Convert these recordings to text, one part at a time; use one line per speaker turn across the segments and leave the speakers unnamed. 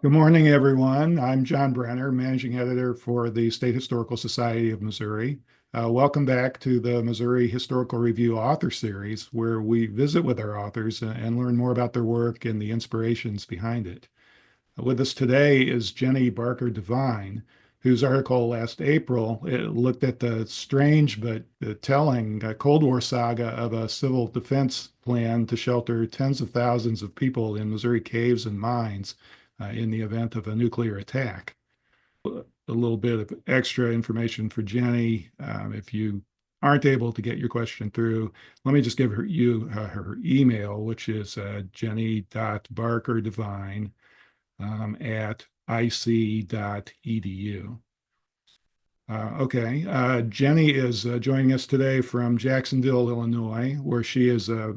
Good morning, everyone. I'm John Brenner, Managing Editor for the State Historical Society of Missouri. Welcome back to the Missouri Historical Review Author Series, where we visit with our authors and learn more about their work and the inspirations behind it. With us today is Jenny Barker-Devine, whose article last April looked at the strange but telling Cold War saga of a civil defense plan to shelter tens of thousands of people in Missouri caves and mines in the event of a nuclear attack. A little bit of extra information for Jenny. If you aren't able to get your question through, let me just give her email, which is jenny.barkerdevine at ic.edu. Jenny is joining us today from Jacksonville, Illinois, where she is a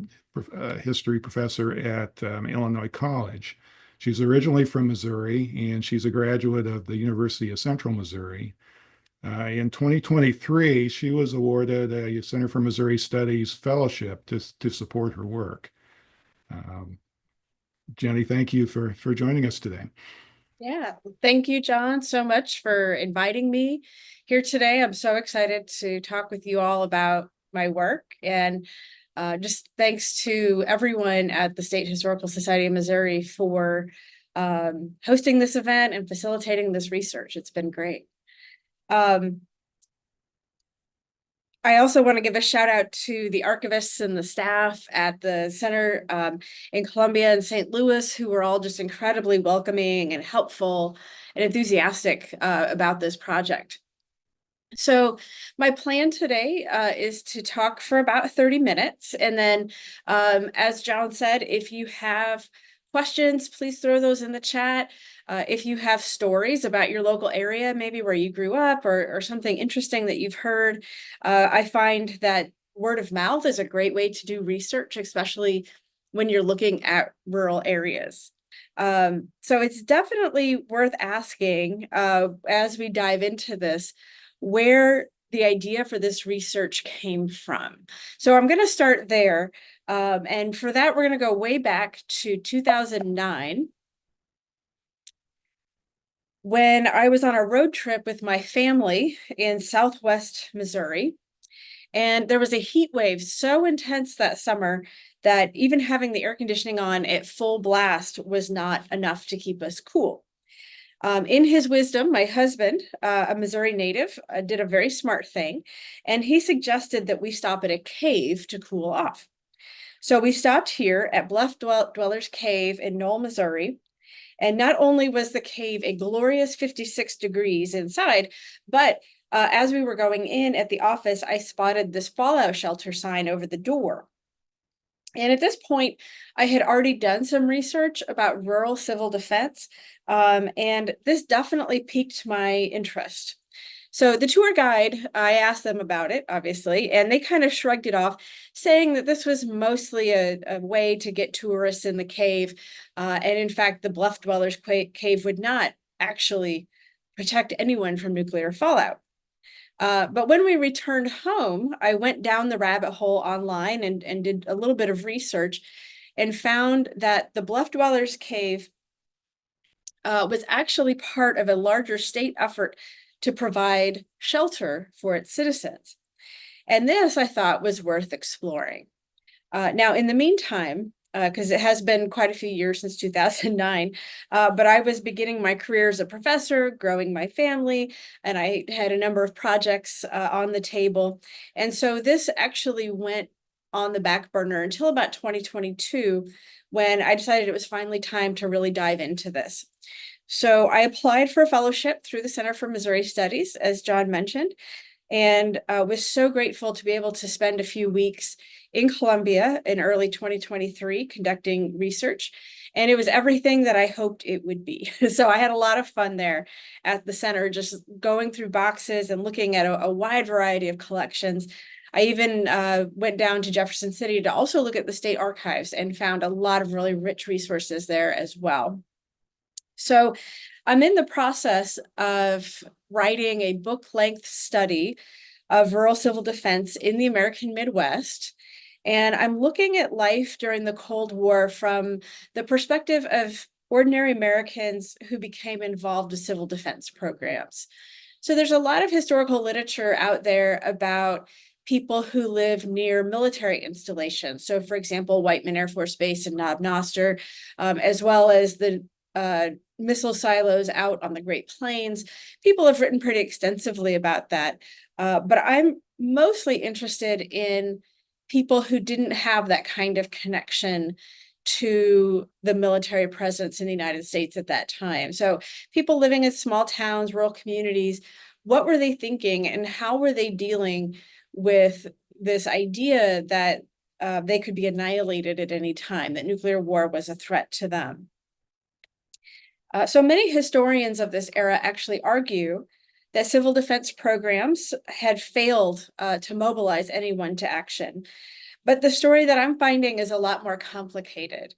history professor at Illinois College. She's originally from Missouri, and she's a graduate of the University of Central Missouri. In 2023, she was awarded a Center for Missouri Studies fellowship to support her work. Jenny, thank you for joining us today.
Yeah, thank you, John, so much for inviting me here today. I'm so excited to talk with you all about my work, and just thanks to everyone at the State Historical Society of Missouri for hosting this event and facilitating this research. It's been great. I also want to give a shout out to the archivists and the staff at the center in Columbia and St. Louis, who were all just incredibly welcoming and helpful and enthusiastic about this project. So my plan today is to talk for about 30 minutes. And then, as John said, if you have questions, please throw those in the chat. If you have stories about your local area, maybe where you grew up or something interesting that you've heard, I find that word of mouth is a great way to do research, especially when you're looking at rural areas. So it's definitely worth asking as we dive into this, where the idea for this research came from. So I'm going to start there. And for that, we're going to go way back to 2009, when I was on a road trip with my family in Southwest Missouri. And there was a heat wave so intense that summer that even having the air conditioning on at full blast was not enough to keep us cool. In his wisdom, my husband, a Missouri native, did a very smart thing, and he suggested that we stop at a cave to cool off. So we stopped here at Bluff Dwellers Cave in Knoll, Missouri, and not only was the cave a glorious 56 degrees inside, but as we were going in at the office, I spotted this fallout shelter sign over the door. And at this point, I had already done some research about rural civil defense, and this definitely piqued my interest. So the tour guide, I asked them about it, obviously, and they kind of shrugged it off, saying that this was mostly a way to get tourists in the cave. And in fact, the Bluff Dwellers Cave would not actually protect anyone from nuclear fallout. But when we returned home, I went down the rabbit hole online and did a little bit of research and found that the Bluff Dwellers Cave was actually part of a larger state effort to provide shelter for its citizens. And this, I thought, was worth exploring. Now, in the meantime, because it has been quite a few years since 2009, but I was beginning my career as a professor, growing my family, and I had a number of projects on the table. And so this actually went on the back burner until about 2022, when I decided it was finally time to really dive into this. So I applied for a fellowship through the Center for Missouri Studies, as John mentioned, and was so grateful to be able to spend a few weeks in Columbia in early 2023 conducting research. And it was everything that I hoped it would be. So I had a lot of fun there at the center, just going through boxes and looking at a wide variety of collections. I even went down to Jefferson City to also look at the state archives and found a lot of really rich resources there as well. So I'm in the process of writing a book-length study of rural civil defense in the American Midwest. And I'm looking at life during the Cold War from the perspective of ordinary Americans who became involved with civil defense programs. So there's a lot of historical literature out there about people who live near military installations. So, for example, Whiteman Air Force Base in Knob Noster, as well as the missile silos out on the Great Plains. People have written pretty extensively about that. But I'm mostly interested in people who didn't have that kind of connection to the military presence in the United States at that time. So people living in small towns, rural communities, what were they thinking and how were they dealing with this idea that they could be annihilated at any time, that nuclear war was a threat to them? So many historians of this era actually argue that civil defense programs had failed to mobilize anyone to action. But the story that I'm finding is a lot more complicated.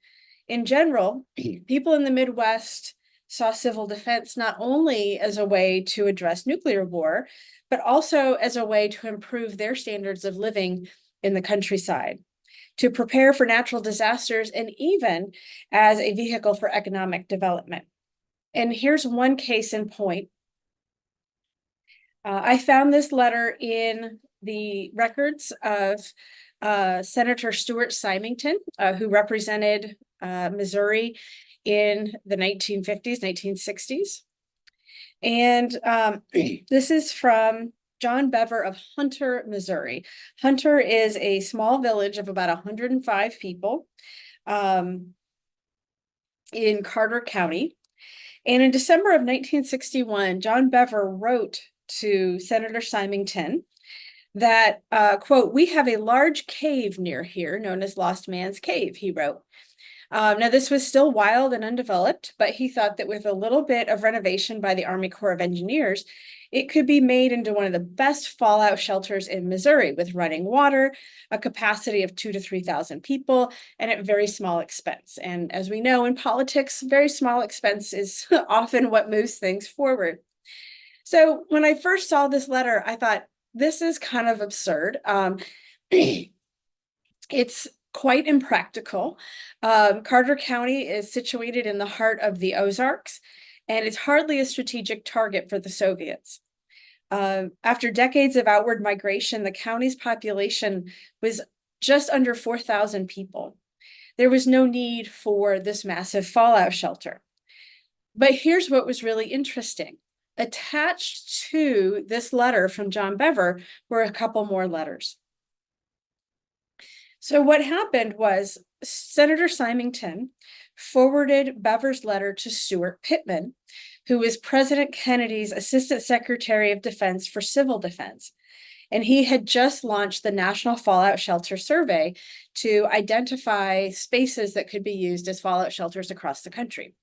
In general, people in the Midwest saw civil defense not only as a way to address nuclear war, but also as a way to improve their standards of living in the countryside, to prepare for natural disasters, and even as a vehicle for economic development. And here's one case in point. I found this letter in the records of Senator Stuart Symington, who represented Missouri in the 1950s, 1960s. And this is from John Bever of Hunter, Missouri. Hunter is a small village of about 105 people in Carter County. And in December of 1961, John Bever wrote to Senator Symington that, quote, "We have a large cave near here known as Lost Man's Cave," he wrote. Now, this was still wild and undeveloped, but he thought that with a little bit of renovation by the Army Corps of Engineers, it could be made into one of the best fallout shelters in Missouri with running water, a capacity of 2,000 to 3,000 people, and at very small expense. And as we know in politics, very small expense is often what moves things forward. So when I first saw this letter, I thought, this is kind of absurd. It's quite impractical. Carter County is situated in the heart of the Ozarks, and it's hardly a strategic target for the Soviets. After decades of outward migration, the county's population was just under 4,000 people. There was no need for this massive fallout shelter. But here's what was really interesting. Attached to this letter from John Bever were a couple more letters. So what happened was Senator Symington forwarded Bever's letter to Stuart Pittman, who was President Kennedy's Assistant Secretary of Defense for Civil Defense. And he had just launched the National Fallout Shelter Survey to identify spaces that could be used as fallout shelters across the country.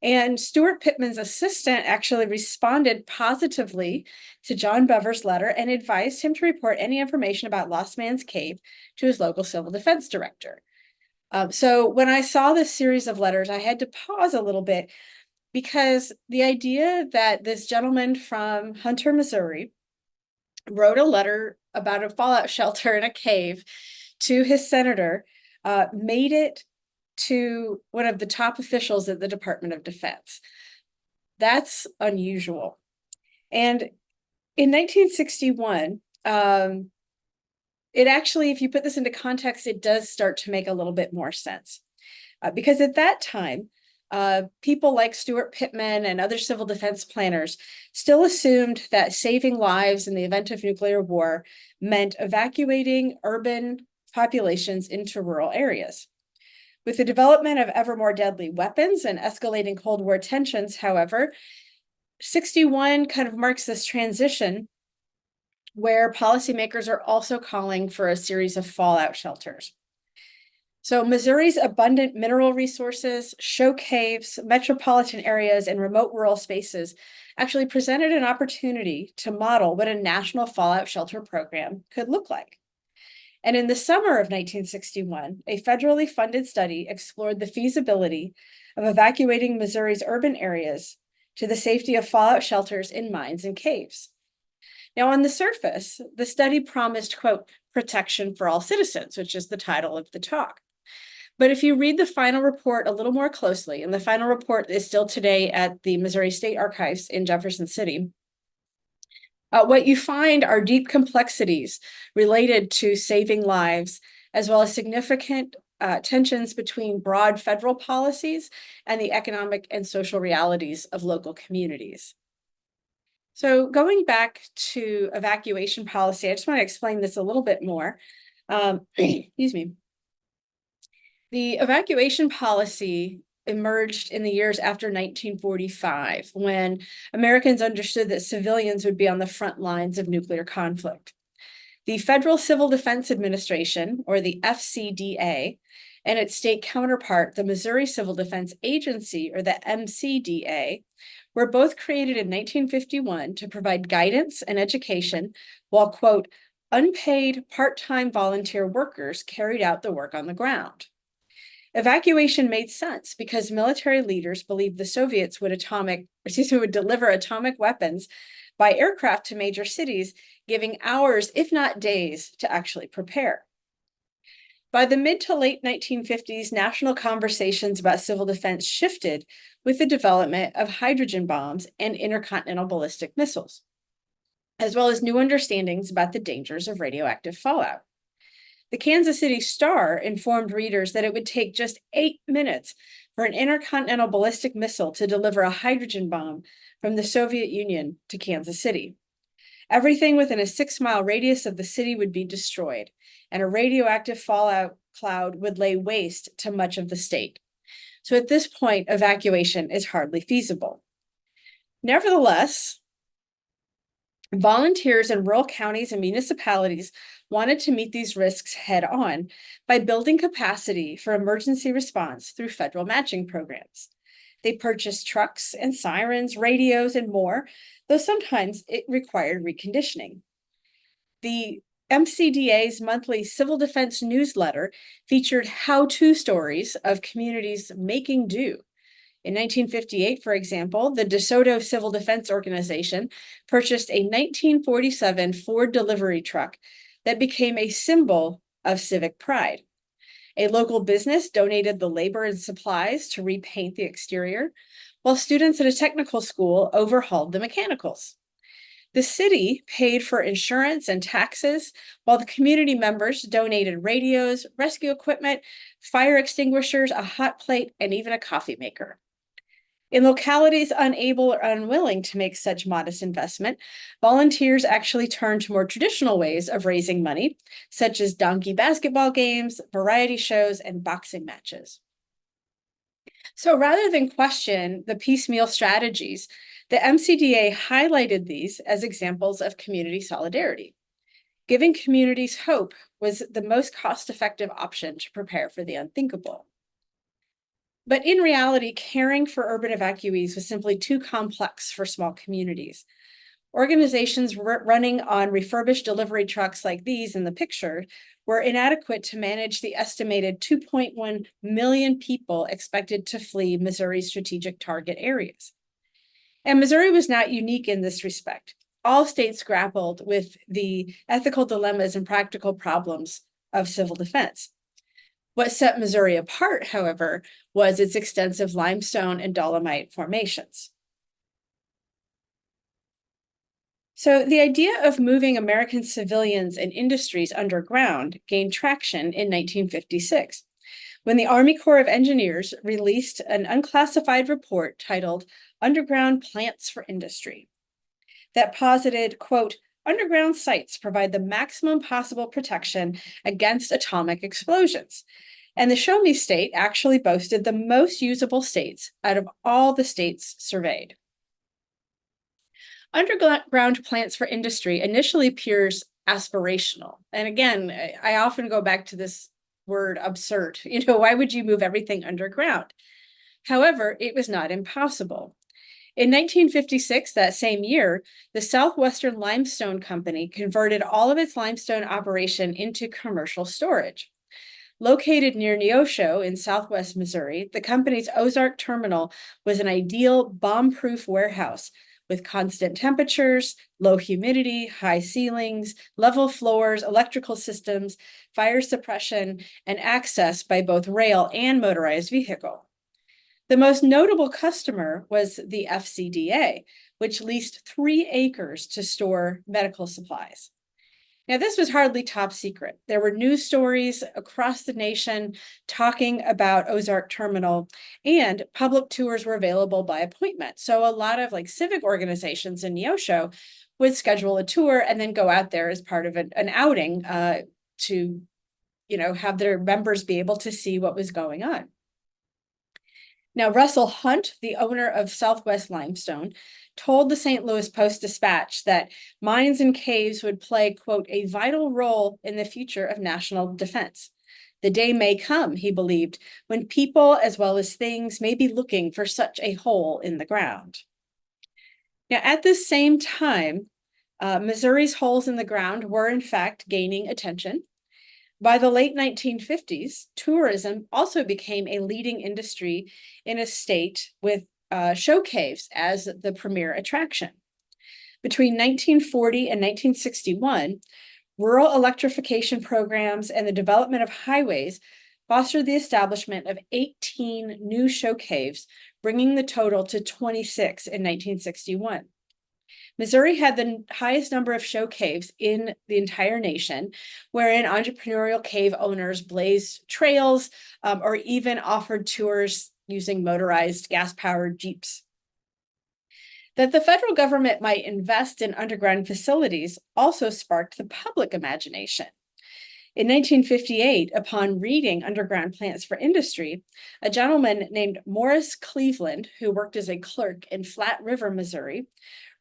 And Stuart Pittman's assistant actually responded positively to John Bever's letter and advised him to report any information about Lost Man's Cave to his local civil defense director. So when I saw this series of letters, I had to pause a little bit because the idea that this gentleman from Hunter, Missouri, wrote a letter about a fallout shelter in a cave to his senator made it to one of the top officials at the Department of Defense. That's unusual. And in 1961, it actually, if you put this into context, it does start to make a little bit more sense. Because at that time, people like Stuart Pittman and other civil defense planners still assumed that saving lives in the event of nuclear war meant evacuating urban populations into rural areas. With the development of ever more deadly weapons and escalating Cold War tensions, however, 61 kind of marks this transition where policymakers are also calling for a series of fallout shelters. So Missouri's abundant mineral resources, show caves, metropolitan areas, and remote rural spaces actually presented an opportunity to model what a national fallout shelter program could look like. And in the summer of 1961, a federally funded study explored the feasibility of evacuating Missouri's urban areas to the safety of fallout shelters in mines and caves. Now, on the surface, the study promised, quote, protection for all citizens, which is the title of the talk. But if you read the final report a little more closely, and the final report is still today at the Missouri State Archives in Jefferson City, what you find are deep complexities related to saving lives, as well as significant tensions between broad federal policies and the economic and social realities of local communities. So going back to evacuation policy, I just want to explain this a little bit more. Excuse me. The evacuation policy emerged in the years after 1945, when Americans understood that civilians would be on the front lines of nuclear conflict. The Federal Civil Defense Administration, or the FCDA, and its state counterpart, the Missouri Civil Defense Agency, or the MCDA, were both created in 1951 to provide guidance and education while, quote, unpaid part-time volunteer workers carried out the work on the ground. Evacuation made sense because military leaders believed the Soviets would deliver atomic weapons by aircraft to major cities, giving hours, if not days, to actually prepare. By the mid to late 1950s, national conversations about civil defense shifted with the development of hydrogen bombs and intercontinental ballistic missiles, as well as new understandings about the dangers of radioactive fallout. The Kansas City Star informed readers that it would take just 8 minutes for an intercontinental ballistic missile to deliver a hydrogen bomb from the Soviet Union to Kansas City. Everything within a 6-mile radius of the city would be destroyed, and a radioactive fallout cloud would lay waste to much of the state. So at this point, evacuation is hardly feasible. Nevertheless, volunteers in rural counties and municipalities wanted to meet these risks head on by building capacity for emergency response through federal matching programs. They purchased trucks and sirens, radios, and more, though sometimes it required reconditioning. The MCDA's monthly civil defense newsletter featured how-to stories of communities making do. In 1958, for example, the DeSoto Civil Defense Organization purchased a 1947 Ford delivery truck that became a symbol of civic pride. A local business donated the labor and supplies to repaint the exterior, while students at a technical school overhauled the mechanicals. The city paid for insurance and taxes, while the community members donated radios, rescue equipment, fire extinguishers, a hot plate, and even a coffee maker. In localities unable or unwilling to make such modest investment, volunteers actually turned to more traditional ways of raising money, such as donkey basketball games, variety shows, and boxing matches. So rather than question the piecemeal strategies, the MCDA highlighted these as examples of community solidarity. Giving communities hope was the most cost-effective option to prepare for the unthinkable. But in reality, caring for urban evacuees was simply too complex for small communities. Organizations running on refurbished delivery trucks like these in the picture were inadequate to manage the estimated 2.1 million people expected to flee Missouri's strategic target areas. And Missouri was not unique in this respect. All states grappled with the ethical dilemmas and practical problems of civil defense. What set Missouri apart, however, was its extensive limestone and dolomite formations. So the idea of moving American civilians and industries underground gained traction in 1956, when the Army Corps of Engineers released an unclassified report titled Underground Plants for Industry that posited, quote, underground sites provide the maximum possible protection against atomic explosions. And the Show Me State actually boasted the most usable states out of all the states surveyed. Underground plants for industry initially appears aspirational. And again, I often go back to this word absurd. Why would you move everything underground? However, it was not impossible. In 1956, that same year, the Southwestern Limestone Company converted all of its limestone operation into commercial storage. Located near Neosho in southwest Missouri, the company's Ozark terminal was an ideal bomb-proof warehouse with constant temperatures, low humidity, high ceilings, level floors, electrical systems, fire suppression, and access by both rail and motorized vehicle. The most notable customer was the FCDA, which leased 3 acres to store medical supplies. Now, this was hardly top secret. There were news stories across the nation talking about Ozark Terminal, and public tours were available by appointment. So a lot of civic organizations in Neosho would schedule a tour and then go out there as part of an outing to, have their members be able to see what was going on. Now, Russell Hunt, the owner of Southwest Limestone, told the St. Louis Post-Dispatch that mines and caves would play, quote, a vital role in the future of national defense. The day may come, he believed, when people as well as things may be looking for such a hole in the ground. Now, at the same time, Missouri's holes in the ground were in fact gaining attention. By the late 1950s, tourism also became a leading industry in a state with show caves as the premier attraction. Between 1940 and 1961, rural electrification programs and the development of highways fostered the establishment of 18 new show caves, bringing the total to 26 in 1961. Missouri had the highest number of show caves in the entire nation, wherein entrepreneurial cave owners blazed trails or even offered tours using motorized gas-powered jeeps. That the federal government might invest in underground facilities also sparked the public imagination. In 1958, upon reading underground plans for industry, a gentleman named Morris Cleveland, who worked as a clerk in Flat River, Missouri,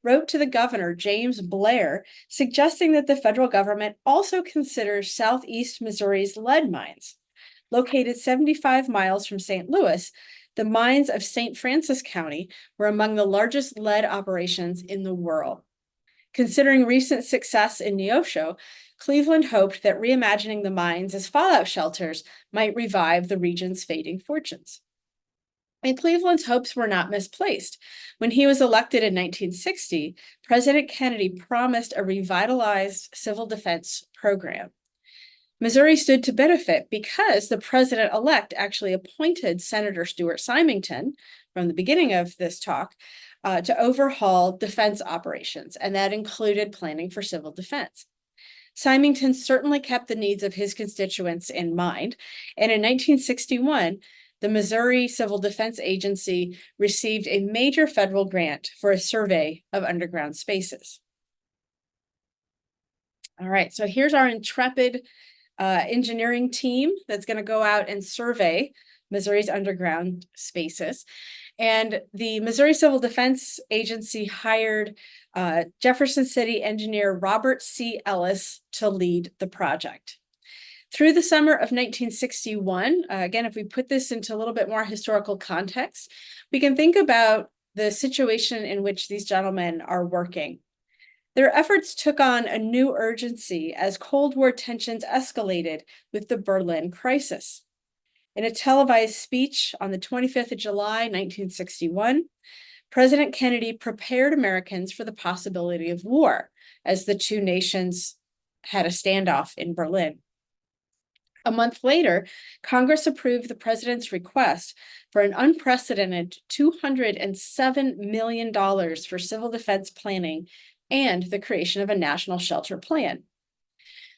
wrote to the governor, James Blair, suggesting that the federal government also consider southeast Missouri's lead mines. Located 75 miles from St. Louis, the mines of St. Francis County were among the largest lead operations in the world. Considering recent success in Neosho, Cleveland hoped that reimagining the mines as fallout shelters might revive the region's fading fortunes. And Cleveland's hopes were not misplaced. When he was elected in 1960, President Kennedy promised a revitalized civil defense program. Missouri stood to benefit because the president-elect actually appointed Senator Stuart Symington, from the beginning of this talk, to overhaul defense operations, and that included planning for civil defense. Symington certainly kept the needs of his constituents in mind, and in 1961, the Missouri Civil Defense Agency received a major federal grant for a survey of underground spaces. All right, so here's our intrepid engineering team that's going to go out and survey Missouri's underground spaces. And the Missouri Civil Defense Agency hired Jefferson City engineer Robert C. Ellis to lead the project. Through the summer of 1961, again, if we put this into a little bit more historical context, we can think about the situation in which these gentlemen are working. Their efforts took on a new urgency as Cold War tensions escalated with the Berlin crisis. In a televised speech on the 25th of July, 1961, President Kennedy prepared Americans for the possibility of war as the two nations had a standoff in Berlin. A month later, Congress approved the president's request for an unprecedented $207 million for civil defense planning and the creation of a national shelter plan.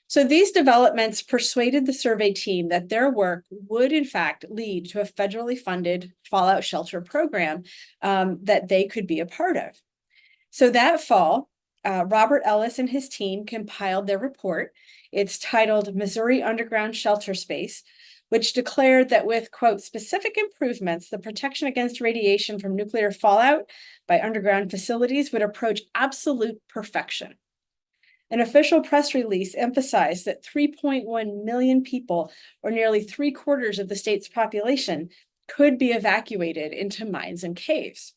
So these developments persuaded the survey team that their work would in fact lead to a federally funded fallout shelter program that they could be a part of. So that fall, Robert Ellis and his team compiled their report. It's titled Missouri Underground Shelter Space, which declared that with, quote, specific improvements, the protection against radiation from nuclear fallout by underground facilities would approach absolute perfection. An official press release emphasized that 3.1 million people, or nearly 3/4 of the state's population, could be evacuated into mines and caves.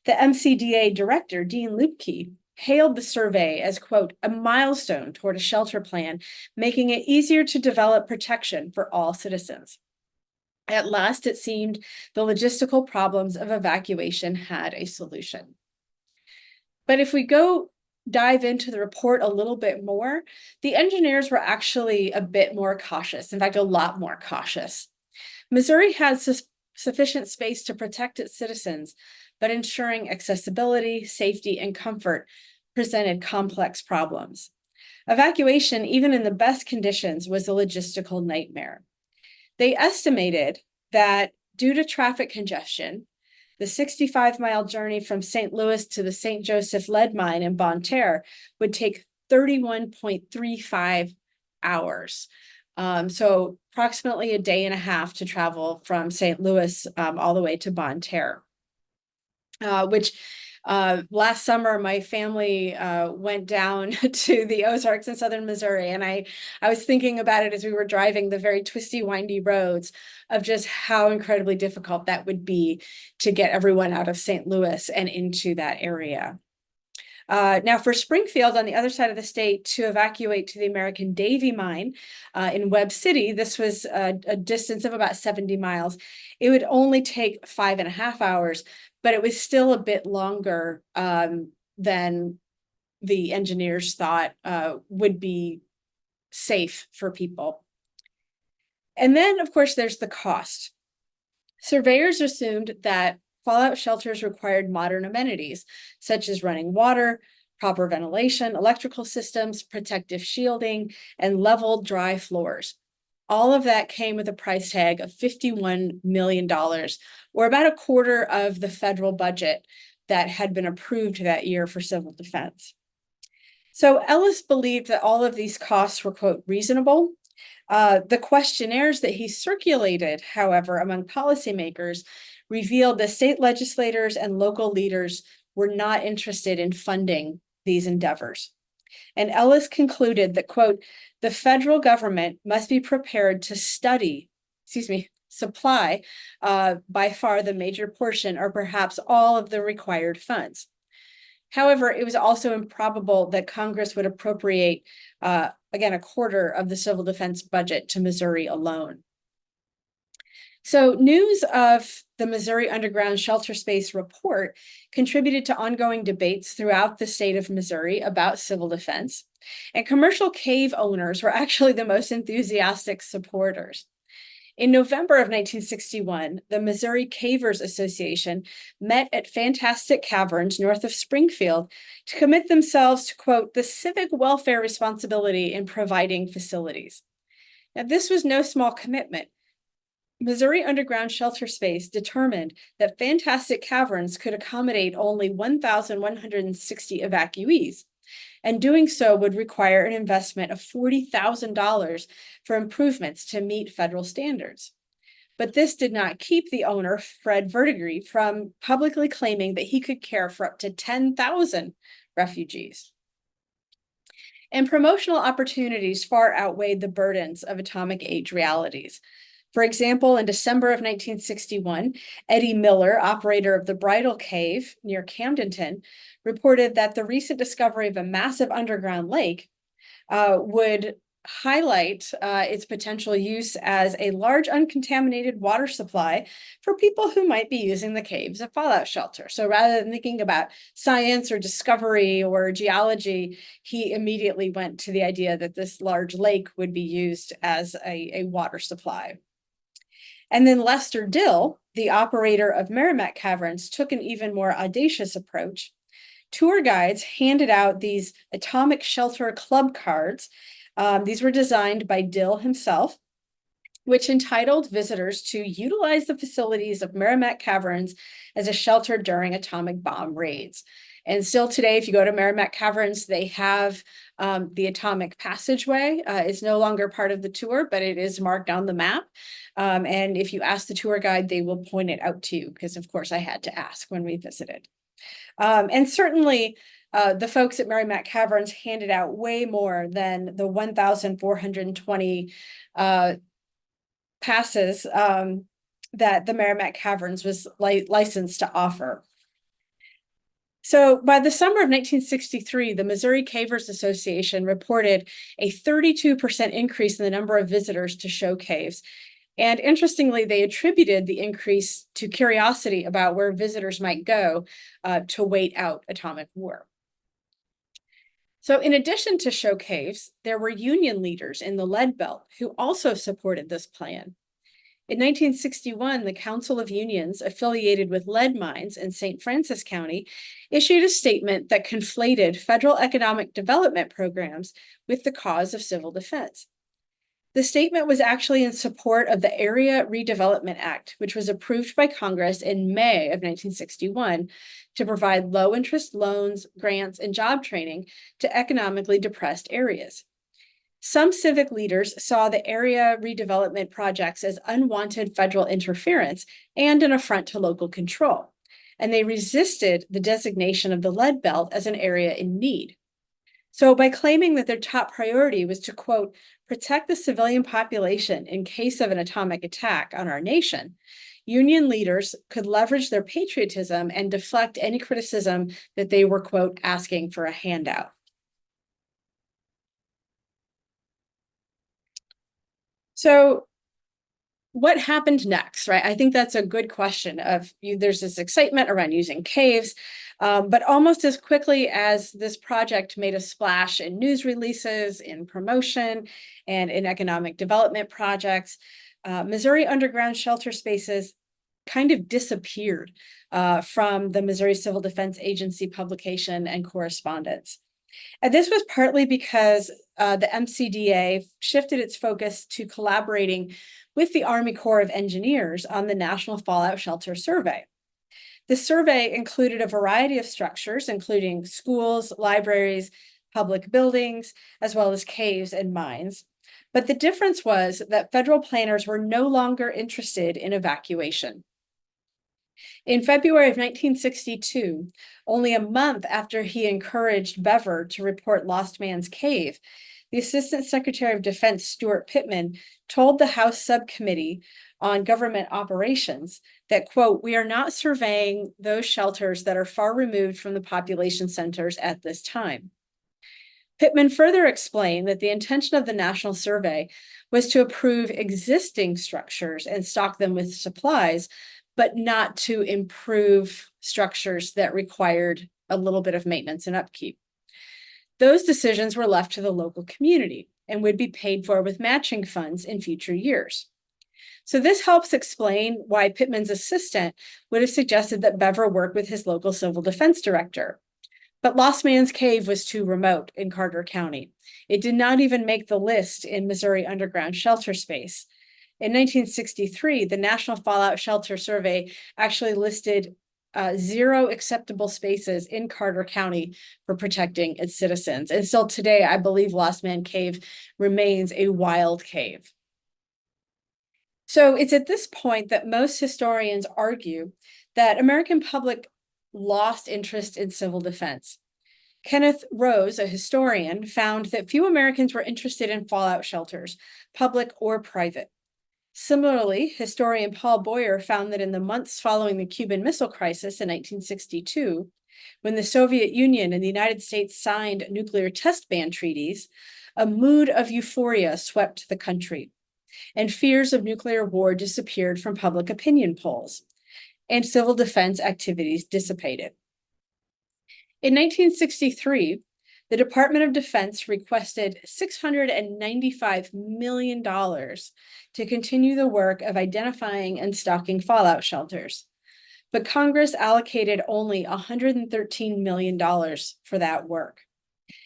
The MCDA director, Dean Lupke, hailed the survey as, quote, a milestone toward a shelter plan, making it easier to develop protection for all citizens. At last, it seemed the logistical problems of evacuation had a solution. But if we go dive into the report a little bit more, the engineers were actually a bit more cautious, in fact, a lot more cautious. Missouri had sufficient space to protect its citizens, but ensuring accessibility, safety, and comfort presented complex problems. Evacuation, even in the best conditions, was a logistical nightmare. They estimated that due to traffic congestion, the 65-mile journey from St. Louis to the St. Joseph lead mine in Bonne Terre would take 31.35 hours. So approximately a day and a half to travel from St. Louis all the way to Bonne Terre, which last summer my family went down to the Ozarks in southern Missouri, and I was thinking about it as we were driving the very twisty, windy roads of just how incredibly difficult that would be to get everyone out of St. Louis and into that area. Now for Springfield, on the other side of the state, to evacuate to the American Davy mine in Webb City, this was a distance of about 70 miles. It would only take 5.5 hours, but it was still a bit longer than the engineers thought would be safe for people. And then, of course, there's the cost. Surveyors assumed that fallout shelters required modern amenities, such as running water, proper ventilation, electrical systems, protective shielding, and level dry floors. All of that came with a price tag of $51 million, or about a quarter of the federal budget that had been approved that year for civil defense. So Ellis believed that all of these costs were, quote, reasonable. The questionnaires that he circulated, however, among policymakers revealed that state legislators and local leaders were not interested in funding these endeavors. And Ellis concluded that, quote, the federal government must be prepared to supply by far the major portion or perhaps all of the required funds. However, it was also improbable that Congress would appropriate, again, a quarter of the civil defense budget to Missouri alone. So news of the Missouri Underground Shelter Space report contributed to ongoing debates throughout the state of Missouri about civil defense, and commercial cave owners were actually the most enthusiastic supporters. In November of 1961, the Missouri Cavers Association met at Fantastic Caverns north of Springfield to commit themselves to, quote, the civic welfare responsibility in providing facilities. Now, this was no small commitment. Missouri Underground Shelter Space determined that Fantastic Caverns could accommodate only 1,160 evacuees, and doing so would require an investment of $40,000 for improvements to meet federal standards. But this did not keep the owner, Fred Verdigre, from publicly claiming that he could care for up to 10,000 refugees. And promotional opportunities far outweighed the burdens of atomic age realities. For example, in December of 1961, Eddie Miller, operator of the Bridal Cave near Camdenton, reported that the recent discovery of a massive underground lake would highlight its potential use as a large uncontaminated water supply for people who might be using the caves as fallout shelter. So rather than thinking about science or discovery or geology, he immediately went to the idea that this large lake would be used as a water supply. And then Lester Dill, the operator of Merrimack Caverns, took an even more audacious approach. Tour guides handed out these atomic shelter club cards. These were designed by Dill himself, which entitled visitors to utilize the facilities of Merrimack Caverns as a shelter during atomic bomb raids. And still today, if you go to Merrimack Caverns, they have the atomic passageway. It's no longer part of the tour, but it is marked on the map. And if you ask the tour guide, they will point it out to you, because of course I had to ask when we visited. And certainly the folks at Merrimack Caverns handed out way more than the 1,420 passes that the Merrimack Caverns was licensed to offer. So by the summer of 1963, the Missouri Cavers Association reported a 32% increase in the number of visitors to show caves. And interestingly, they attributed the increase to curiosity about where visitors might go to wait out atomic war. So in addition to show caves, there were Union leaders in the Lead Belt who also supported this plan. In 1961, the Council of Unions, affiliated with lead mines in St. Francis County, issued a statement that conflated federal economic development programs with the cause of civil defense. The statement was actually in support of the Area Redevelopment Act, which was approved by Congress in May of 1961 to provide low-interest loans, grants, and job training to economically depressed areas. Some civic leaders saw the area redevelopment projects as unwanted federal interference and an affront to local control, and they resisted the designation of the Lead Belt as an area in need. So by claiming that their top priority was to, quote, protect the civilian population in case of an atomic attack on our nation, Union leaders could leverage their patriotism and deflect any criticism that they were, quote, asking for a handout. So what happened next, right? I think that's a good question there's this excitement around using caves, but almost as quickly as this project made a splash in news releases, in promotion, and in economic development projects, Missouri underground shelter spaces kind of disappeared from the Missouri Civil Defense Agency publication and correspondence. And this was partly because the MCDA shifted its focus to collaborating with the Army Corps of Engineers on the National Fallout Shelter Survey. The survey included a variety of structures, including schools, libraries, public buildings, as well as caves and mines. But the difference was that federal planners were no longer interested in evacuation. In February of 1962, only a month after he encouraged Bever to report Lost Man's Cave, the Assistant Secretary of Defense, Stuart Pittman, told the House Subcommittee on Government Operations that, quote, we are not surveying those shelters that are far removed from the population centers at this time. Pittman further explained that the intention of the National Survey was to approve existing structures and stock them with supplies, but not to improve structures that required a little bit of maintenance and upkeep. Those decisions were left to the local community and would be paid for with matching funds in future years. So this helps explain why Pittman's assistant would have suggested that Bever work with his local civil defense director. But Lost Man's Cave was too remote in Carter County. It did not even make the list in Missouri underground shelter space. In 1963, the National Fallout Shelter Survey actually listed 0 acceptable spaces in Carter County for protecting its citizens. And still today, I believe Lost Man Cave remains a wild cave. So it's at this point that most historians argue that American public lost interest in civil defense. Kenneth Rose, a historian, found that few Americans were interested in fallout shelters, public or private. Similarly, historian Paul Boyer found that in the months following the Cuban Missile Crisis in 1962, when the Soviet Union and the United States signed nuclear test ban treaties, a mood of euphoria swept the country, and fears of nuclear war disappeared from public opinion polls, and civil defense activities dissipated. In 1963, the Department of Defense requested $695 million to continue the work of identifying and stocking fallout shelters. But Congress allocated only $113 million for that work.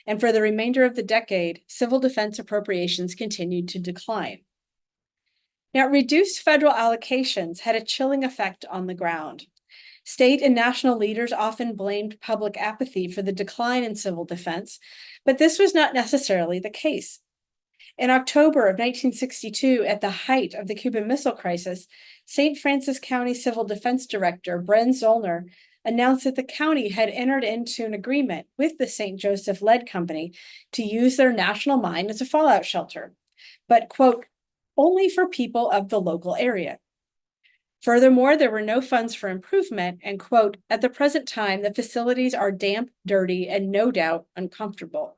And for the remainder of the decade, civil defense appropriations continued to decline. Now, reduced federal allocations had a chilling effect on the ground. State and national leaders often blamed public apathy for the decline in civil defense, but this was not necessarily the case. In October of 1962, at the height of the Cuban Missile Crisis, St. Francis County Civil Defense Director Bren Zollner announced that the county had entered into an agreement with the St. Joseph Lead Company to use their national mine as a fallout shelter, but, quote, only for people of the local area. Furthermore, there were no funds for improvement, and, quote, at the present time, the facilities are damp, dirty, and no doubt uncomfortable.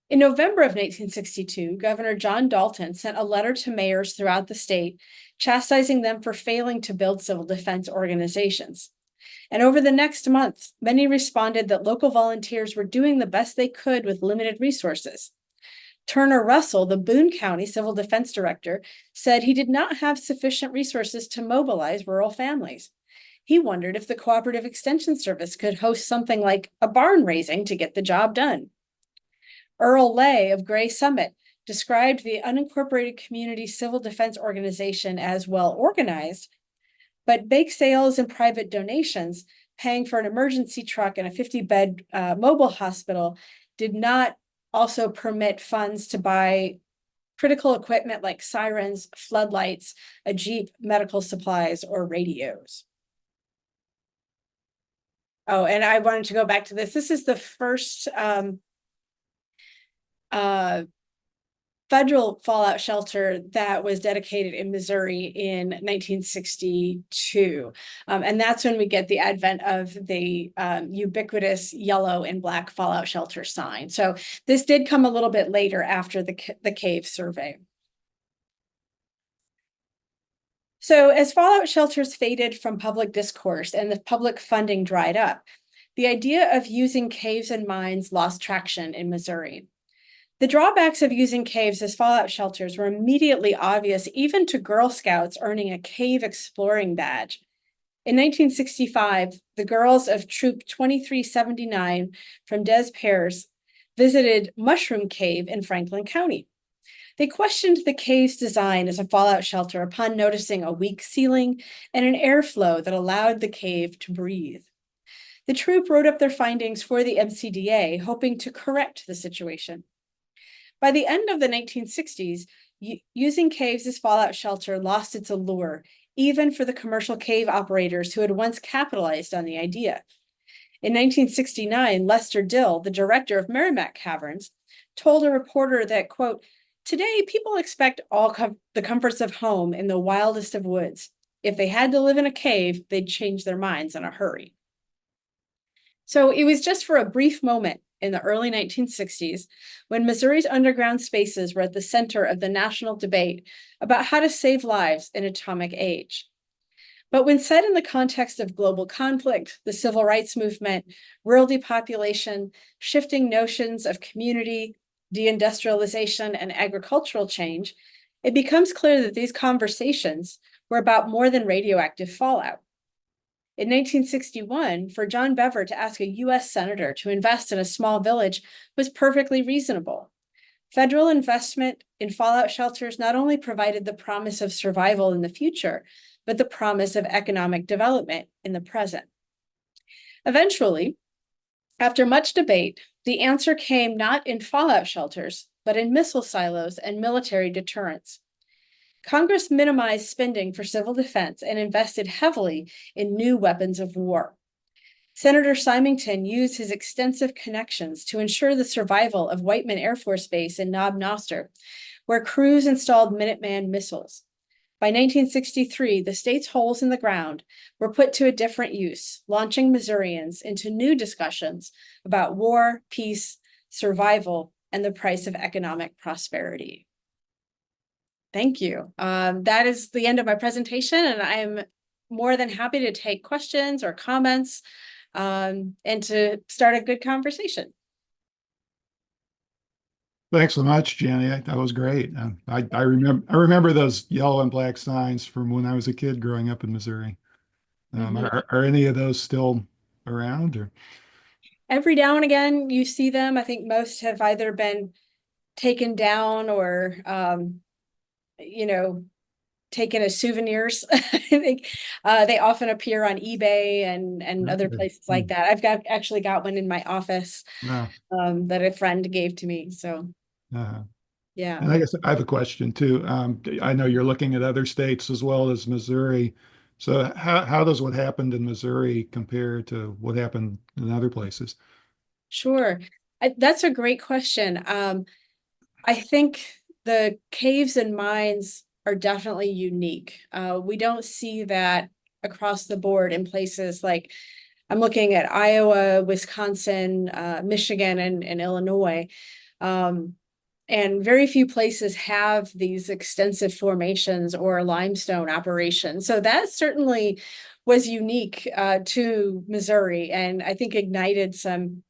In November of 1962, Governor John Dalton sent a letter to mayors throughout the state, chastising them for failing to build civil defense organizations. And over the next month, many responded that local volunteers were doing the best they could with limited resources. Turner Russell, the Boone County Civil Defense Director, said he did not have sufficient resources to mobilize rural families. He wondered if the Cooperative Extension Service could host something like a barn raising to get the job done. Earl Lay of Gray Summit described the unincorporated community civil defense organization as well organized, but bake sales and private donations, paying for an emergency truck and a 50-bed mobile hospital, did not also permit funds to buy critical equipment like sirens, floodlights, a Jeep, medical supplies, or radios. Oh, and I wanted to go back to this. This is the first federal fallout shelter that was dedicated in Missouri in 1962. And that's when we get the advent of the ubiquitous yellow and black fallout shelter sign. So this did come a little bit later after the cave survey. So as fallout shelters faded from public discourse and the public funding dried up, the idea of using caves and mines lost traction in Missouri. The drawbacks of using caves as fallout shelters were immediately obvious, even to Girl Scouts earning a cave exploring badge. In 1965, the girls of Troop 2379 from Des Peres visited Mushroom Cave in Franklin County. They questioned the cave's design as a fallout shelter upon noticing a weak ceiling and an airflow that allowed the cave to breathe. The troop wrote up their findings for the MCDA, hoping to correct the situation. By the end of the 1960s, using caves as fallout shelter lost its allure, even for the commercial cave operators who had once capitalized on the idea. In 1969, Lester Dill, the director of Merrimack Caverns, told a reporter that, quote, "Today, people expect all the comforts of home in the wildest of woods. If they had to live in a cave, they'd change their minds in a hurry." So it was just for a brief moment in the early 1960s when Missouri's underground spaces were at the center of the national debate about how to save lives in atomic age. But when set in the context of global conflict, the civil rights movement, rural depopulation, shifting notions of community, deindustrialization, and agricultural change, it becomes clear that these conversations were about more than radioactive fallout. In 1961, for John Bever to ask a U.S. senator to invest in a small village was perfectly reasonable. Federal investment in fallout shelters not only provided the promise of survival in the future, but the promise of economic development in the present. Eventually, after much debate, the answer came not in fallout shelters, but in missile silos and military deterrence. Congress minimized spending for civil defense and invested heavily in new weapons of war. Senator Symington used his extensive connections to ensure the survival of Whiteman Air Force Base in Knob Noster, where crews installed Minuteman missiles. By 1963, the state's holes in the ground were put to a different use, launching Missourians into new discussions about war, peace, survival, and the price of economic prosperity. Thank you. That is the end of my presentation, and I'm more than happy to take questions or comments and to start a good conversation.
Thanks so much, Jenny. That was great. I remember those yellow and black signs from when I was a kid growing up in Missouri. Are any of those still around? Or?
Every now and again, you see them. I think most have either been taken down or, taken as souvenirs. I think they often appear on eBay and other places like that. I've actually got one in my office that a friend gave to me. So. Yeah.
And I guess I have a question too. I know you're looking at other states as well as Missouri. So how does what happened in Missouri compare to what happened in other places?
Sure. That's a great question. I think the caves and mines are definitely unique. We don't see that across the board in places like I'm looking at Iowa, Wisconsin, Michigan, and Illinois. And very few places have these extensive formations or limestone operations. So that certainly was unique to Missouri, and I think ignited some,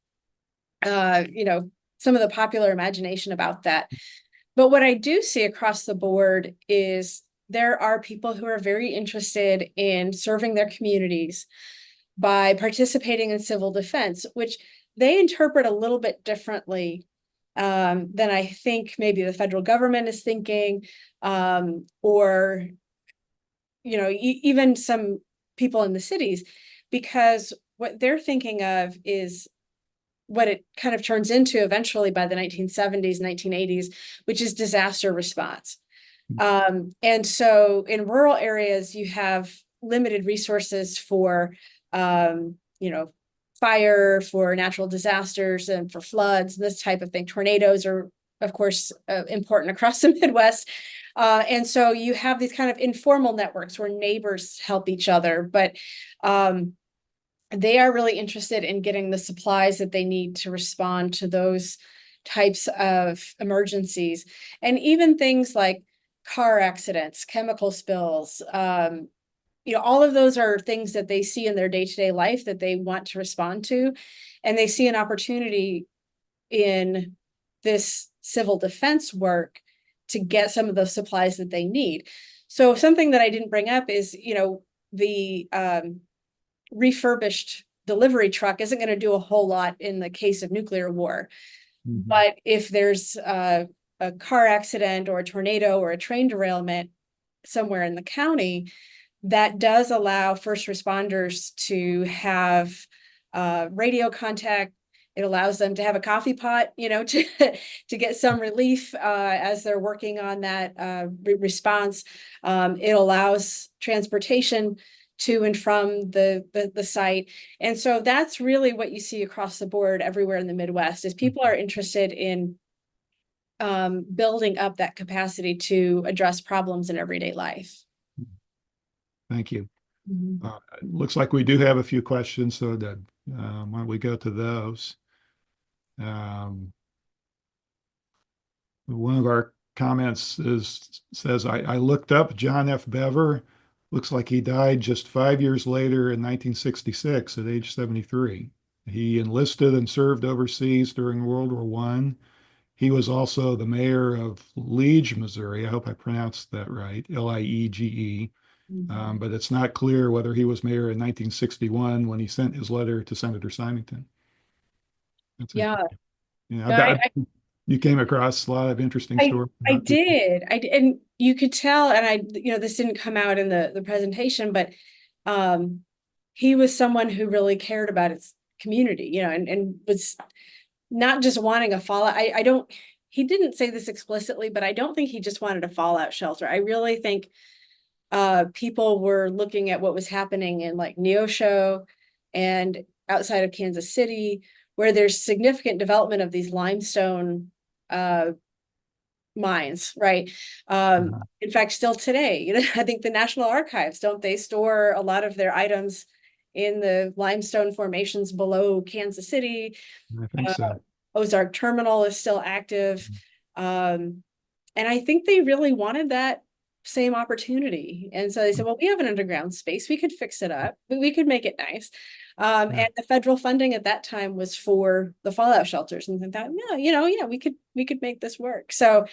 some of the popular imagination about that. But what I do see across the board is there are people who are very interested in serving their communities by participating in civil defense, which they interpret a little bit differently than I think maybe the federal government is thinking, or even some people in the cities, because what they're thinking of is what it kind of turns into eventually by the 1970s, 1980s, which is disaster response. And so in rural areas, you have limited resources for, fire, for natural disasters, and for floods, and this type of thing. Tornadoes are, of course, important across the Midwest. And so you have these kind of informal networks where neighbors help each other, but they are really interested in getting the supplies that they need to respond to those types of emergencies. And even things like car accidents, chemical spills, all of those are things that they see in their day-to-day life that they want to respond to. And they see an opportunity in this civil defense work to get some of those supplies that they need. So something that I didn't bring up is, the refurbished delivery truck isn't going to do a whole lot in the case of nuclear war.
Mhm.
But if there's a car accident or a tornado or a train derailment somewhere in the county, that does allow first responders to have radio contact. It allows them to have a coffee pot, to get some relief as they're working on that response. It allows transportation to and from the site. And so that's really what you see across the board everywhere in the Midwest is people are interested in building up that capacity to address problems in everyday life.
Thank you.
Mhm.
Looks like we do have a few questions, so that why don't we go to those? One of our comments says, I looked up John F. Bever. Looks like he died just 5 years later in 1966 at age 73. He enlisted and served overseas during World War I. He was also the mayor of Liege, Missouri. I hope I pronounced that right, Liege.
Mhm.
But it's not clear whether he was mayor in 1961 when he sent his letter to Senator Symington. That's
Yeah,
interesting. Yeah,
no, I,
you came across a lot of interesting
I,
stories
I
about people.
did. And you could tell, and this didn't come out in the presentation, but um, he was someone who really cared about his community, and was not just wanting a fallout. I don't, he didn't say this explicitly, but I don't think he just wanted a fallout shelter. I really think people were looking at what was happening in like Neosho and outside of Kansas City, where there's significant development of these limestone mines, right?
Mhm.
In fact, still today, I think the National Archives, don't they store a lot of their items in the limestone formations below Kansas City?
I think
Uh,
so.
Ozark Terminal is still active. Um, and I think they really wanted that same opportunity. And so they said, well, we have an underground space. We could fix it up. We could make it nice.
Yeah,
And the federal funding at that time was for the fallout shelters. And I thought, no, yeah, we could make this work. So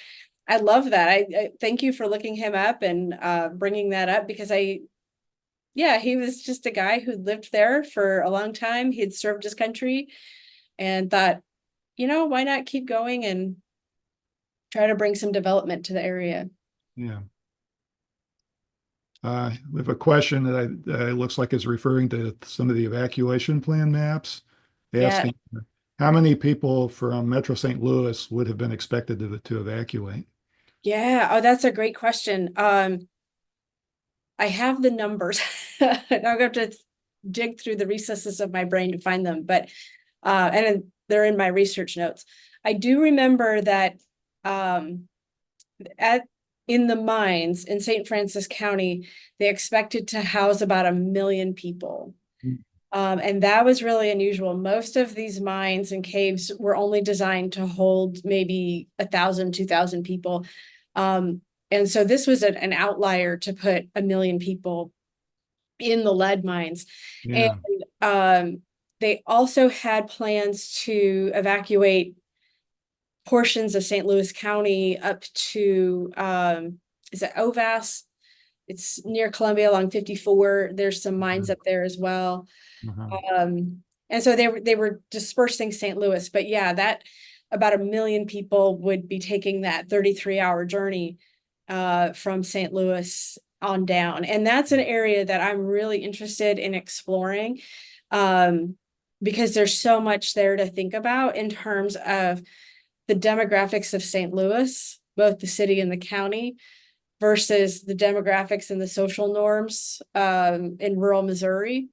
I love that. I thank you for looking him up and bringing that up because yeah, he was just a guy who lived there for a long time. He had served his country and thought, why not keep going and try to bring some development to the area.
yeah. We have a question that looks like is referring to some of the evacuation plan maps,
Yeah.
asking how many people from Metro St. Louis would have been expected to evacuate?
Yeah. Oh, that's a great question. I have the numbers. I'll have to dig through the recesses of my brain to find them, but and they're in my research notes. I do remember that um at in the mines in St. Francis County, they expected to house about 1 million people. And that was really unusual. Most of these mines and caves were only designed to hold maybe 1,000, 2,000 people. And so this was an outlier to put 1 million people in the lead mines. And
Yeah.
they also had plans to evacuate portions of St. Louis County up to, is it Ovas? It's near Columbia along 54. There's some mines up there as well.
Uh-huh.
And so they were dispersing St. Louis, but yeah, that about 1 million people would be taking that 33-hour journey from St. Louis on down. And that's an area that I'm really interested in exploring, because there's so much there to think about in terms of the demographics of St. Louis, both the city and the county, versus the demographics and the social norms in rural Missouri.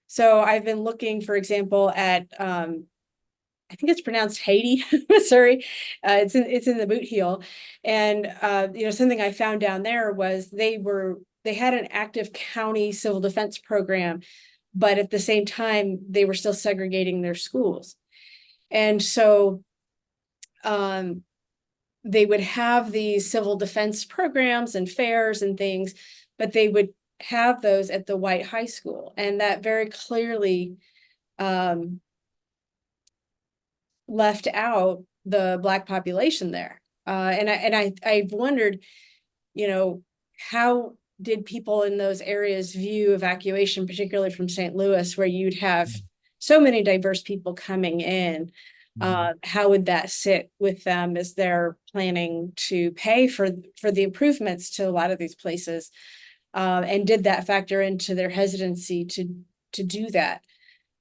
So I've been looking, for example, at I think it's pronounced Haiti, Missouri. It's in the Boot Heel, and something I found down there was they had an active county civil defense program, but at the same time they were still segregating their schools, and so they would have these civil defense programs and fairs and things, but they would have those at the white high school, and that very clearly left out the Black population there. I've wondered, how did people in those areas view evacuation, particularly from St. Louis, where you'd have so many diverse people coming in?
Mhm.
How would that sit with them as they're planning to pay for the improvements to a lot of these places? And did that factor into their hesitancy to do that?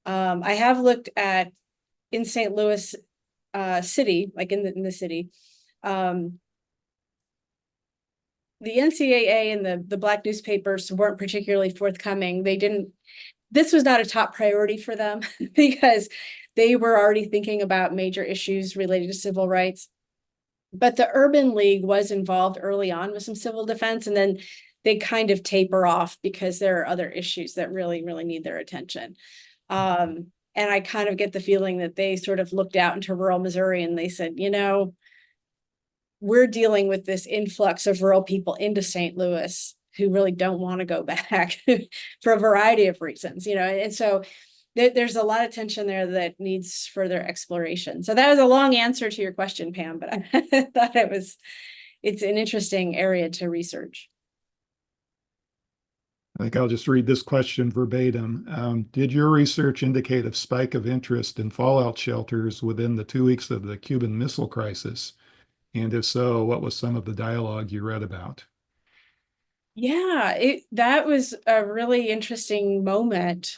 I have looked at in St. Louis City, like in the city, the NCAA and the Black newspapers weren't particularly forthcoming. This was not a top priority for them because they were already thinking about major issues related to civil rights. But the Urban League was involved early on with some civil defense, and then they kind of taper off because there are other issues that really, really need their attention. And I kind of get the feeling that they sort of looked out into rural Missouri and they said, we're dealing with this influx of rural people into St. Louis who really don't want to go back for a variety of reasons, and so there's a lot of tension there that needs further exploration. So that was a long answer to your question, Pam, but I thought it's an interesting area to research.
I think I'll just read this question verbatim. Did your research indicate a spike of interest in fallout shelters within the 2 weeks of the Cuban Missile Crisis? And if so, what was some of the dialogue you read about?
Yeah, that was a really interesting moment.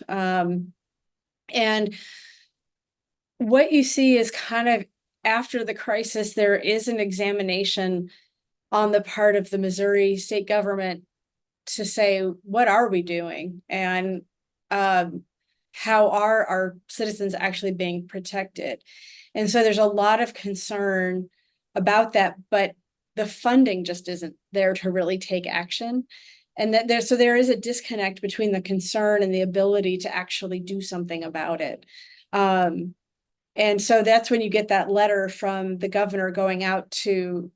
And what you see is kind of after the crisis, there is an examination on the part of the Missouri state government to say, what are we doing? And how are our citizens actually being protected? And so there's a lot of concern about that, but the funding just isn't there to really take action. And there is a disconnect between the concern and the ability to actually do something about it. And so that's when you get that letter from the governor going out to,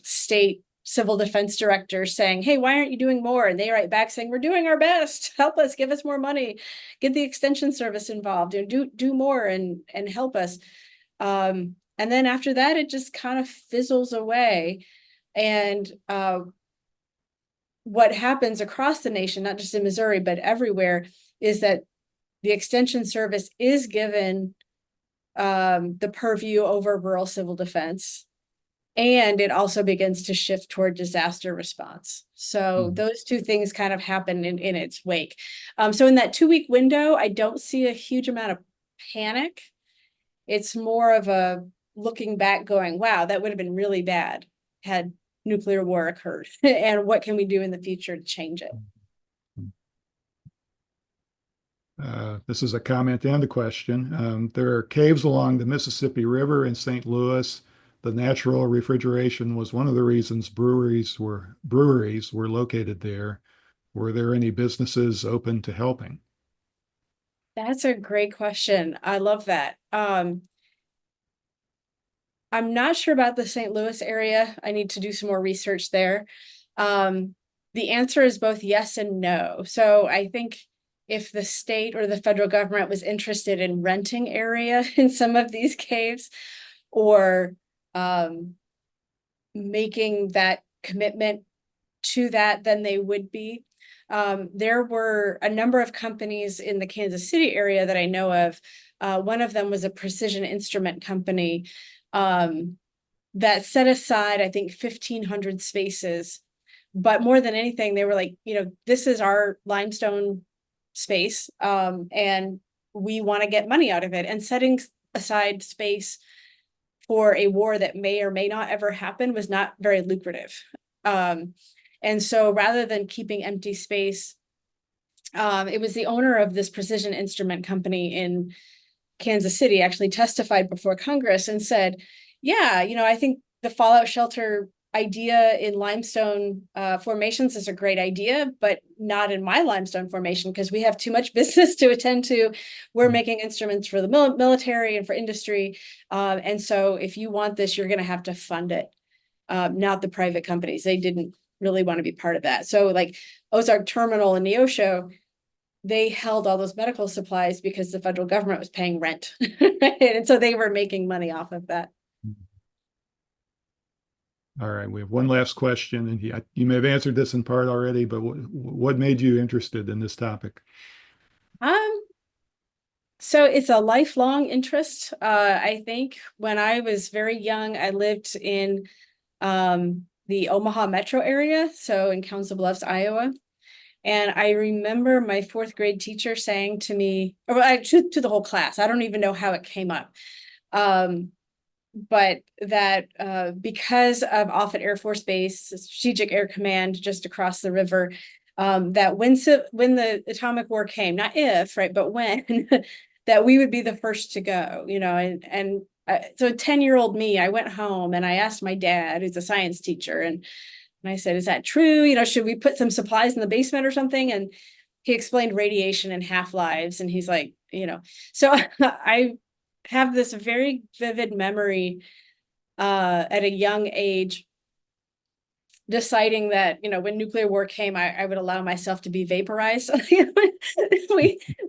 state civil defense directors saying, hey, why aren't you doing more? And they write back saying, we're doing our best. Help us, give us more money, get the extension service involved, and do more and help us. And then after that, it just kind of fizzles away. And what happens across the nation, not just in Missouri, but everywhere, is that the extension service is given the purview over rural civil defense. And it also begins to shift toward disaster response. So
Mhm.
those two things kind of happen in its wake. So in that 2 week window, I don't see a huge amount of panic. It's more of a looking back going, wow, that would have been really bad had nuclear war occurred. And what can we do in the future to change it?
This is a comment and a question. There are caves along the Mississippi River in St. Louis. The natural refrigeration was one of the reasons breweries were located there. Were there any businesses open to helping?
That's a great question. I love that. I'm not sure about the St. Louis area. I need to do some more research there. The answer is both yes and no. So I think if the state or the federal government was interested in renting area in some of these caves, or making that commitment to that, then they would be. There were a number of companies in the Kansas City area that I know of. One of them was a precision instrument company that set aside, I think, 1,500 spaces. But more than anything, they were like, this is our limestone space, and we want to get money out of it. And setting aside space for a war that may or may not ever happen was not very lucrative. And so rather than keeping empty space, it was the owner of this precision instrument company in Kansas City actually testified before Congress and said, yeah, I think the fallout shelter idea in limestone formations is a great idea, but not in my limestone formation because we have too much business to attend to. We're making instruments for the military and for industry. And so if you want this, you're going to have to fund it, not the private companies. They didn't really want to be part of that. So like Ozark Terminal and Neosho, they held all those medical supplies because the federal government was paying rent. Right? And so they were making money off of that.
All right, we have one last question, and you may have answered this in part already, but what made you interested in this topic?
Um, so it's a lifelong interest. I think when I was very young, I lived in the Omaha metro area, so in Council Bluffs, Iowa. And I remember my fourth grade teacher saying to me, or to the whole class, I don't even know how it came up, but that because of Offutt Air Force Base, Strategic Air Command just across the river, that when the atomic war came, not if, right, but when, that we would be the first to go, and so 10-year-old me, I went home and I asked my dad, who's a science teacher, and I said, is that true? Should we put some supplies in the basement or something? And he explained radiation and half-lives. And he's like, so I have this very vivid memory at a young age deciding that, when nuclear war came, I would allow myself to be vaporized.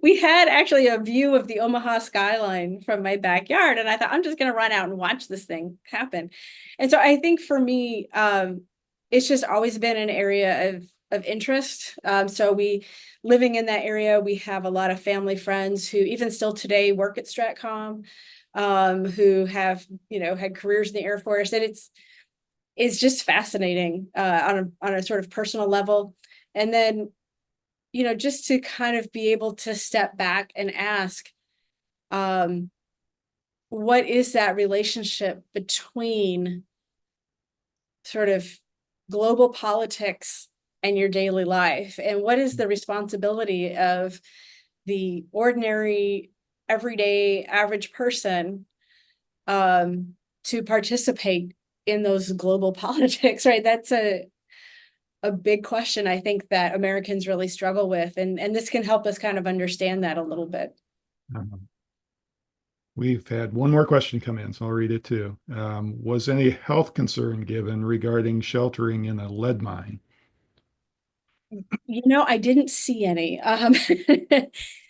we had actually a view of the Omaha skyline from my backyard. And I thought, I'm just going to run out and watch this thing happen. And so I think for me, it's just always been an area of interest. So living in that area, we have a lot of family friends who even still today work at Stratcom, who have, had careers in the Air Force. And it's just fascinating on a sort of personal level. And then, just to kind of be able to step back and ask, what is that relationship between sort of global politics and your daily life? And what is the responsibility of the ordinary, everyday, average person to participate in those global politics, right? That's a big question, I think, that Americans really struggle with. And this can help us kind of understand that a little bit.
We've had one more question come in, so I'll read it too. Was any health concern given regarding sheltering in a lead mine?
I didn't see any.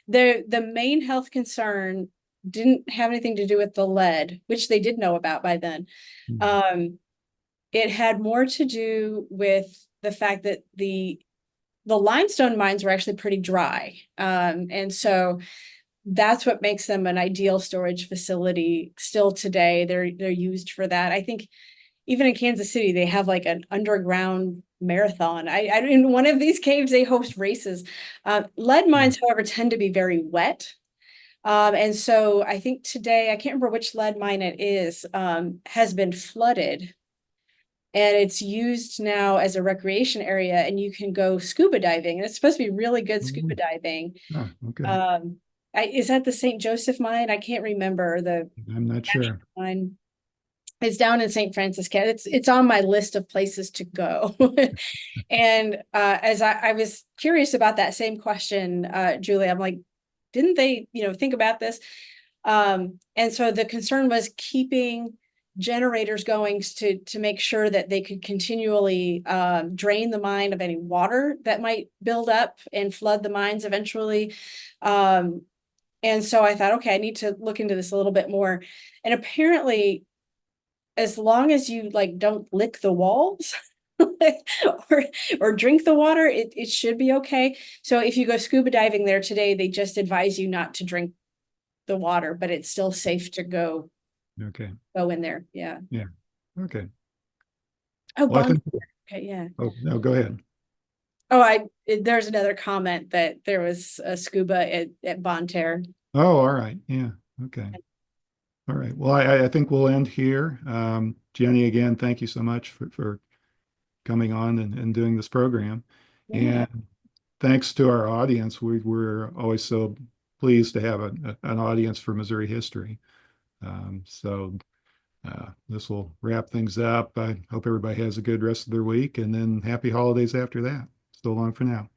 The main health concern didn't have anything to do with the lead, which they did know about by then. It had more to do with the fact that the limestone mines were actually pretty dry. And so that's what makes them an ideal storage facility still today. They're used for that. I think even in Kansas City, they have like an underground marathon. In one of these caves, they host races. Lead mines, however, tend to be very wet. And so I think today, I can't remember which lead mine it is, has been flooded. And it's used now as a recreation area, and you can go scuba diving. And it's supposed to be really good scuba diving.
Oh, okay.
Is that the St. Joseph mine? I can't remember
I'm not sure.
mine. It's down in St. Francis County. It's on my list of places to go. And as I was curious about that same question, Julie, I'm like, didn't they, think about this? And so the concern was keeping generators going to make sure that they could continually drain the mine of any water that might build up and flood the mines eventually. And so I thought, okay, I need to look into this a little bit more. And apparently, as long as you like don't lick the walls or drink the water, it should be okay. So if you go scuba diving there today, they just advise you not to drink the water, but it's still safe to go
Okay.
in there. Yeah.
Yeah. Okay.
Oh,
Well, I
Bond.
think,
Okay, yeah.
oh, no, go ahead.
Oh, there's another comment that there was a scuba at Bonterre.
Oh, all right. Yeah. Okay. All right. Well, I think we'll end here. Jenny, again, thank you so much for coming on and doing this program.
Yeah.
And thanks to our audience. We're always so pleased to have an audience for Missouri history. So this will wrap things up. I hope everybody has a good rest of their week, and then happy holidays after that. So long for now.